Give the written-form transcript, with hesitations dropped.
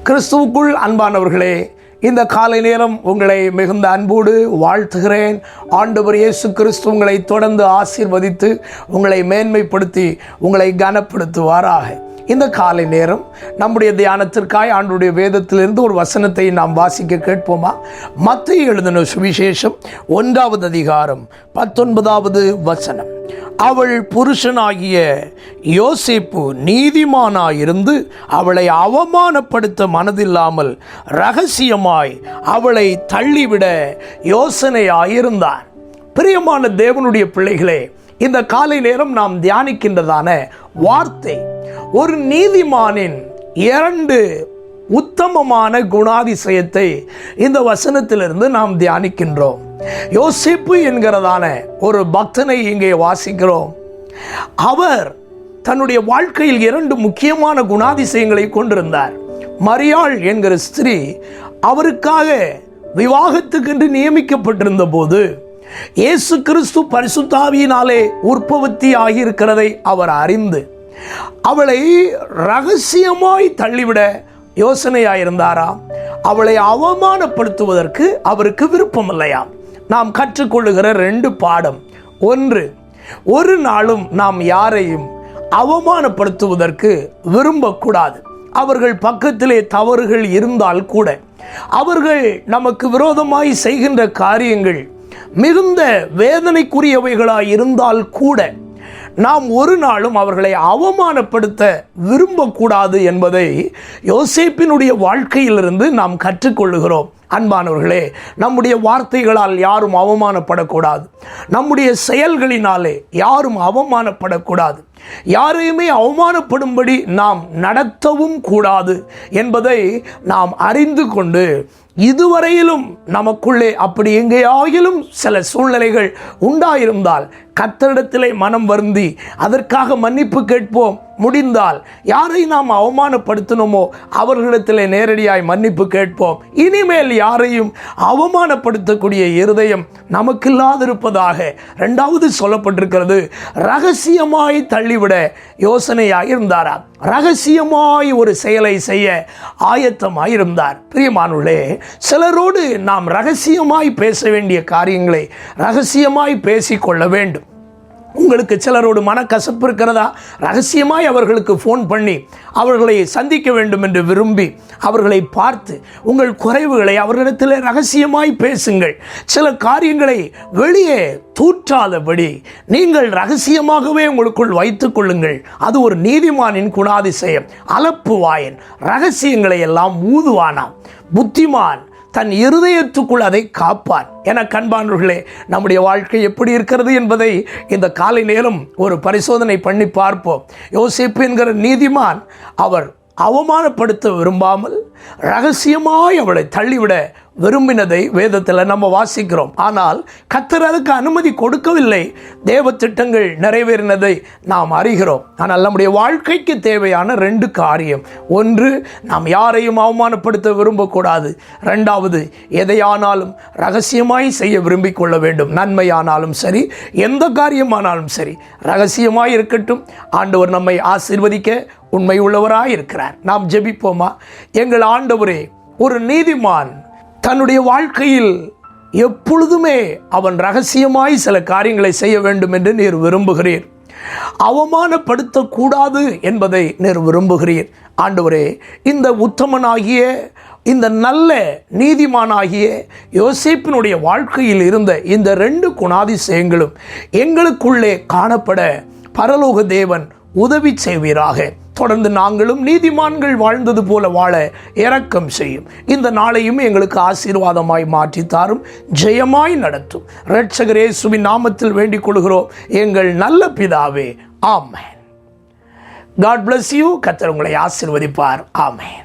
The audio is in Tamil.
கிறிஸ்துவுக்குள் அன்பானவர்களே, இந்த காலை நேரம் உங்களை மிகுந்த அன்போடு வாழ்த்துகிறேன். ஆண்டவர் இயேசு கிறிஸ்து உங்களை தொடர்ந்து ஆசீர்வதித்து உங்களை மேன்மைப்படுத்தி உங்களை கனப்படுத்துவாராக. இந்த காலை நேரம் நம்முடைய தியானத்திற்காய் ஆண்டுடைய வேதத்திலிருந்து ஒரு வசனத்தை நாம் வாசிக்க கேட்போமா? மத்தேயு எழுதின சுவிசேஷம் 1வது அதிகாரம் 19வது வசனம். அவள் புருஷனாகிய யோசேப்பு நீதிமானாயிருந்து அவளை அவமானப்படுத்த மனதில்லாமல் இரகசியமாய் அவளை தள்ளிவிட யோசனையாயிருந்தான். பிரியமான தேவனுடைய பிள்ளைகளே, இந்த காலை நேரம் நாம் தியானிக்கின்றதான வார்த்தை ஒரு நீதிமானின் 2 உத்தமமான குணாதிசயத்தை இந்த வசனத்திலிருந்து நாம் தியானிக்கின்றோம். யோசேப்பு என்கிறதான ஒரு பக்தனை இங்கே வாசிக்கிறோம். அவர் தன்னுடைய வாழ்க்கையில் 2 முக்கியமான குணாதிசயங்களை கொண்டிருந்தார். மரியாள் என்கிற ஸ்திரீ அவருக்காக விவாகத்துக்கென்று நியமிக்கப்பட்டிருந்த போது இயேசு கிறிஸ்து பரிசுத்த ஆவியினாலே உற்பத்தி ஆகியிருக்கிறதை அவர் அறிந்து அவளை இரகசியமாய் தள்ளிவிட யோசனையாயிருந்தாராம். அவளை அவமானப்படுத்துவதற்கு அவருக்கு விருப்பம் இல்லையாம். நாம் கற்றுக்கொள்ளுகிற 2 பாடம். 1, ஒரு நாளும் நாம் யாரையும் அவமானப்படுத்துவதற்கு விரும்பக்கூடாது. அவர்கள் பக்கத்திலே தவறுகள் இருந்தால் கூட, அவர்கள் நமக்கு விரோதமாய் செய்கின்ற காரியங்கள் மிகுந்த வேதனைக்குரியவைகளாய் இருந்தால் கூட நாம் ஒரு நாளும் அவர்களை அவமானப்படுத்த விரும்பக்கூடாது என்பதை யோசேப்பினுடைய வாழ்க்கையிலிருந்து நாம் கற்றுக்கொள்ளுகிறோம். அன்பானவர்களே, நம்முடைய வார்த்தைகளால் யாரும் அவமானப்படக்கூடாது. நம்முடைய செயல்களினாலே யாரும் அவமானப்படக்கூடாது. யாரையுமே அவமானப்படும்படி நாம் நடத்தவும் கூடாது என்பதை நாம் அறிந்து கொண்டு, இதுவரையிலும் நமக்குள்ளே அப்படி எங்கேயாயிலும் சில சூழ்நிலைகள் உண்டாயிருந்தால் கர்த்தரிடத்திலே மனம் வருந்தி அதற்காக மன்னிப்பு கேட்போம். முடிந்தால் யாரை நாம் அவமானப்படுத்தினோமோ அவர்களிடத்திலே நேரடியாய் மன்னிப்பு கேட்போம். இனிமேல் யாரையும் அவமானப்படுத்தக்கூடிய இருதயம் நமக்கு இல்லாதிருப்பதாக 2வது சொல்லப்பட்டிருக்கிறது. இரகசியமாய் தள்ளிவிட யோசனையாயிருந்தாரா? இரகசியமாய் ஒரு செயலை செய்ய ஆயத்தமாயிருந்தார். பிரியமானவர்களே, சிலரோடு நாம் இரகசியமாய் பேச வேண்டிய காரியங்களை இரகசியமாய் பேசிக்கொள்ள வேண்டும். உங்களுக்கு சிலரோடு மனக்கசப்பு இருக்கிறதா? ரகசியமாய் அவர்களுக்கு ஃபோன் பண்ணி அவர்களை சந்திக்க வேண்டும் என்று விரும்பி அவர்களை பார்த்து உங்கள் குறைவுகளை அவர்களிடத்தில் ரகசியமாய் பேசுங்கள். சில காரியங்களை வெளியே தூற்றாதபடி நீங்கள் ரகசியமாகவே உங்களுக்குள் வைத்துக் கொள்ளுங்கள். அது ஒரு நீதிமானின் குணாதிசயம். அலப்பு வாயன் ரகசியங்களை எல்லாம் ஊதுவானாம். புத்திமான் தன் இருதயத்துக்குள் அதை காப்பான். என கண்பானவர்களே, நம்முடைய வாழ்க்கை எப்படி இருக்கிறது என்பதை இந்த காலை நேரம் ஒரு பரிசோதனை பண்ணி பார்ப்போம். யோசேப்பு என்கிற நீதிமான் அவர் அவமானப்படுத்த விரும்பாமல் இரகசியமாய் அவளை தள்ளிவிட விரும்பினதை வேதத்தில் நம்ம வாசிக்கிறோம். ஆனால் கர்த்தர் அதுக்கு அனுமதி கொடுக்கவில்லை. தேவ திட்டங்கள் நிறைவேறினதை நாம் அறிகிறோம். ஆனால் நம்முடைய வாழ்க்கைக்கு தேவையான 2 காரியம். 1, நாம் யாரையும் அவமானப்படுத்த விரும்பக்கூடாது. 2வது, எதையானாலும் ரகசியமாய் செய்ய விரும்பிக் கொள்ள வேண்டும். நன்மையானாலும் சரி, எந்த காரியமானாலும் சரி, ரகசியமாய் இருக்கட்டும். ஆண்டவர் நம்மை ஆசீர்வதிக்க உண்மை உள்ளவராய் இருக்கிறார். நாம் ஜெபிப்போமா? எங்கள் ஆண்டவரே, ஒரு நீதிமான் தன்னுடைய வாழ்க்கையில் எப்பொழுதுமே அவன் ரகசியமாய் சில காரியங்களை செய்ய வேண்டும் என்று நீர் விரும்புகிறீர். அவமானப்படுத்தக்கூடாது என்பதை நீர் விரும்புகிறீர். ஆண்டவரே, இந்த உத்தமனாகிய இந்த நல்ல நீதிமானாகிய யோசேப்பினுடைய வாழ்க்கையில் இருந்த இந்த 2 குணாதிசயங்களும் எங்களுக்குள்ளே காணப்பட பரலோக தேவன் உதவி செய்வீராக. தொடர்ந்து நாங்களும் நீதிமான்கள் வாழ்ந்தது போல வாழ இரக்கம் செய்யும். இந்த நாளையும் எங்களுக்கு ஆசீர்வாதமாய் மாற்றித்தாரும், ஜெயமாய் நடத்தும். இரட்சகர் இயேசுவின் நாமத்தில் வேண்டிக் கொள்கிறோம் எங்கள் நல்ல பிதாவே. ஆமென். God bless you. கர்த்தர் உங்களை ஆசீர்வதிப்பார். ஆமென்.